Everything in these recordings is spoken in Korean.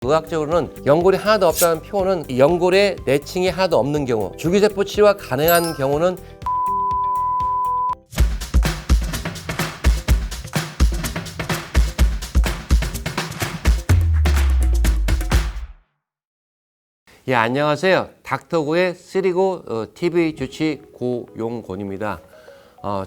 의학적으로는 연골이 하나도 없다는 표현은 연골에 내층이 하나도 없는 경우, 줄기세포 치료가 가능한 경우는 안녕하세요. 닥터고의 쓰리고 TV 주치 고용곤입니다.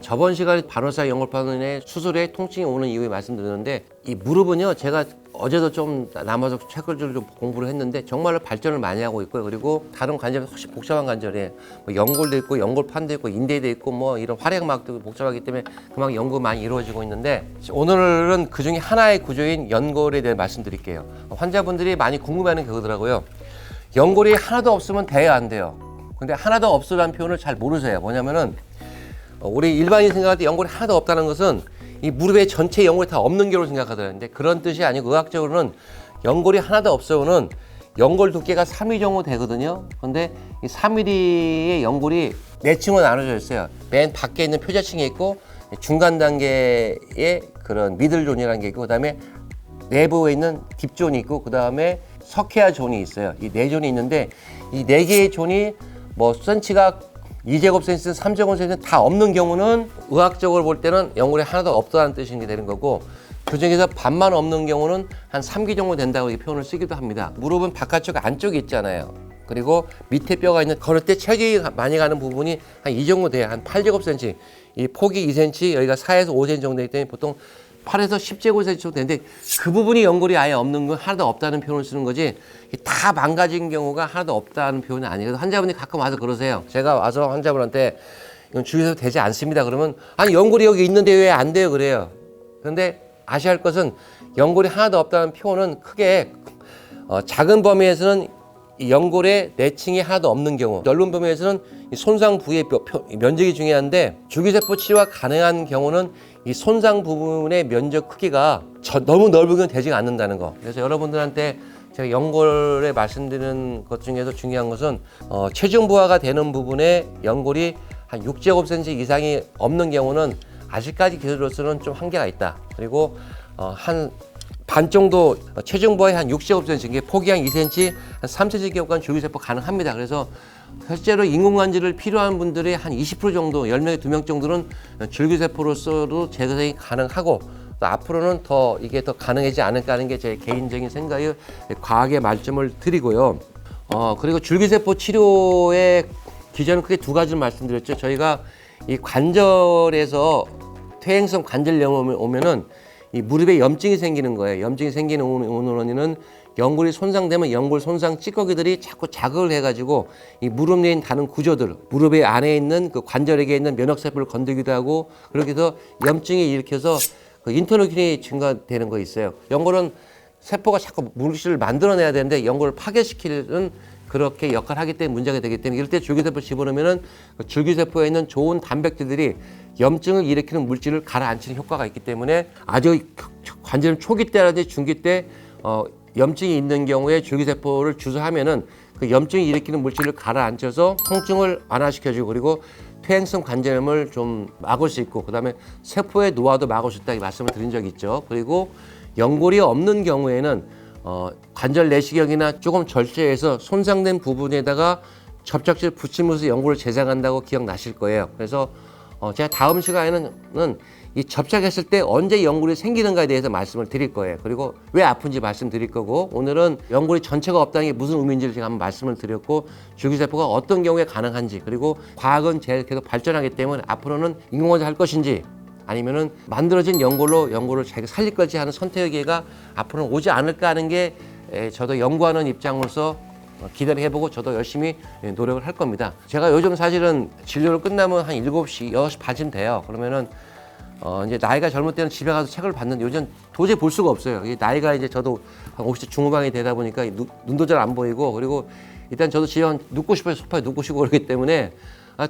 저번 시간에 반월사 연골판의 수술에 통증이 오는 이유에 말씀드렸는데, 이 무릎은요, 제가 어제도 좀 남아서 책을 좀 공부를 했는데 정말로 발전을 많이 하고 있고요. 그리고 다른 관절은 훨씬 복잡한 관절이에요. 뭐 연골도 있고 연골판도 있고 인대도 있고 뭐 이런 활액막도 복잡하기 때문에 그만큼 연구가 많이 이루어지고 있는데, 오늘은 그 중에 하나의 구조인 연골에 대해 말씀드릴게요. 환자분들이 많이 궁금해하는 게 그거더라고요. 연골이 하나도 없으면 돼야 안 돼요. 근데 하나도 없으라는 표현을 잘 모르세요. 뭐냐면은 우리 일반인 생각할 때 연골이 하나도 없다는 것은 이 무릎에 전체 연골이 다 없는 경우를 생각하더라고요. 근데 그런 뜻이 아니고 의학적으로는 연골이 하나도 없으면은 연골 두께가 3mm 정도 되거든요. 근데 이 3mm의 연골이 네 층으로 나눠져 있어요. 맨 밖에 있는 표자층이 있고 중간 단계의 그런 미들존이라는 게 있고, 그다음에 내부에 있는 딥존이 있고, 그다음에 석회화 존이 있어요. 이 네 존이 있는데 이 네 개의 존이 뭐 센치가 2제곱센치든 3제곱센치든 다 없는 경우는 의학적으로 볼 때는 연골이 하나도 없다는 뜻이 되는 거고, 그중에서 반만 없는 경우는 한 3기 정도 된다고 이 표현을 쓰기도 합니다. 무릎은 바깥쪽 안쪽에 있잖아요. 그리고 밑에 뼈가 있는, 걸을 때 체중이 많이 가는 부분이 한 이 정도 돼요. 한 8제곱센치. 이 폭이 2cm, 여기가 4에서 5cm 정도 되기 때문에 보통 8에서 10제곱센치 정도 되는데, 그 부분이 연골이 아예 없는 건 하나도 없다는 표현을 쓰는 거지, 다 망가진 경우가 하나도 없다는 표현은 아니에요. 환자분이 가끔 와서 그러세요. 제가 와서 환자분한테 이건 주위에서 되지 않습니다. 그러면 아니 연골이 여기 있는데 왜 안 돼요? 그래요. 그런데 아셔야 할 것은 연골이 하나도 없다는 표현은 크게 작은 범위에서는 이 연골의 내층이 하나도 없는 경우, 넓은 범위에서는 이 손상 부위의 면적이 중요한데, 줄기세포 치료가 가능한 경우는 이 손상 부분의 면적 크기가 너무 넓으면 되지 않는다는 거. 그래서 여러분들한테 제가 연골에 말씀드리는 것 중에서 중요한 것은 체중 부하가 되는 부분에 연골이 한 6제곱센치 이상이 없는 경우는 아직까지 기술로서는 좀 한계가 있다. 그리고 한 반 정도 체중 부하의 한 6제곱센치, 이게 폭이 한 2cm, 한 3cm 경우까지 줄기세포 가능합니다. 그래서 실제로 인공관절을 필요한 분들의 한 20% 정도, 10명에 2명 정도는 줄기세포로서도 재생이 가능하고, 또 앞으로는 더 이게 더 가능하지 않을까 하는 게 제 개인적인 생각의 과학의 말씀을 드리고요. 그리고 줄기세포 치료의 기전은 크게 두 가지를 말씀드렸죠. 저희가 이 관절에서 퇴행성 관절염이 오면은 이 무릎에 염증이 생기는 거예요. 염증이 생기는 원인은 연골이 손상되면 연골 손상 찌꺼기들이 자꾸 자극을 해가지고 이 무릎 내에 있는 다른 구조들, 무릎의 안에 있는 그 관절에게 있는 면역세포를 건들기도 하고, 그렇게 해서 염증이 일으켜서 그 인터루킨이 증가되는 거 있어요. 연골은 세포가 자꾸 물질을 만들어내야 되는데 연골을 파괴시키는 그렇게 역할을 하기 때문에 문제가 되기 때문에, 이럴 때 줄기세포 집어넣으면은 그 줄기세포에 있는 좋은 단백질들이 염증을 일으키는 물질을 가라앉히는 효과가 있기 때문에, 아주 관절 초기 때라든지 중기 때 염증이 있는 경우에 줄기세포를 주사하면은 그 염증이 일으키는 물질을 가라앉혀서 통증을 완화시켜주고, 그리고 퇴행성 관절염을 좀 막을 수 있고, 그다음에 세포의 노화도 막을 수 있다 이 말씀을 드린 적이 있죠. 그리고 연골이 없는 경우에는 관절 내시경이나 조금 절제해서 손상된 부분에다가 접착제를 붙이면서 연골을 재생한다고 기억나실 거예요. 그래서 제가 다음 시간에는 이 접착했을 때 언제 연골이 생기는가에 대해서 말씀을 드릴 거예요. 그리고 왜 아픈지 말씀드릴 거고, 오늘은 연골이 전체가 없다는 게 무슨 의미인지를 제가 한번 말씀을 드렸고, 줄기세포가 어떤 경우에 가능한지, 그리고 과학은 제일 계속 발전하기 때문에 앞으로는 인공관절 할 것인지 아니면은 만들어진 연골을 자기가 살릴 것인지 하는 선택의 기회가 앞으로는 오지 않을까 하는 게 저도 연구하는 입장으로서 기대를 해보고 저도 열심히 노력을 할 겁니다. 제가 요즘 사실은 진료를 끝나면 한 7시, 6시 반쯤 돼요. 그러면은 이제 나이가 젊을 때는 집에 가서 책을 봤는데 요즘 도저히 볼 수가 없어요. 이 나이가 이제 저도 한 50대 중후반이 되다 보니까 눈도 잘 안 보이고, 그리고 일단 저도 집에 눕고 싶어요. 소파에 눕고 싶고 그러기 때문에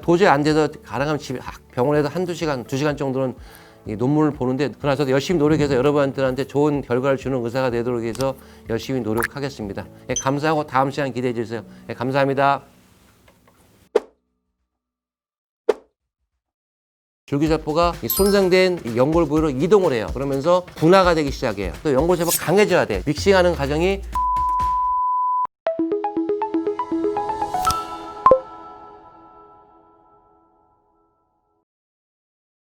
도저히 안 돼서 가능하면 집에 병원에서 한두 시간, 2시간 정도는 이 논문을 보는데, 그러나 저도 열심히 노력해서 여러분들한테 좋은 결과를 주는 의사가 되도록 해서 열심히 노력하겠습니다. 감사하고 다음 시간 기대해 주세요. 감사합니다. 줄기세포가 손상된 연골 부위로 이동을 해요. 그러면서 분화가 되기 시작해요. 또 연골세포가 강해져야 돼. 믹싱하는 과정이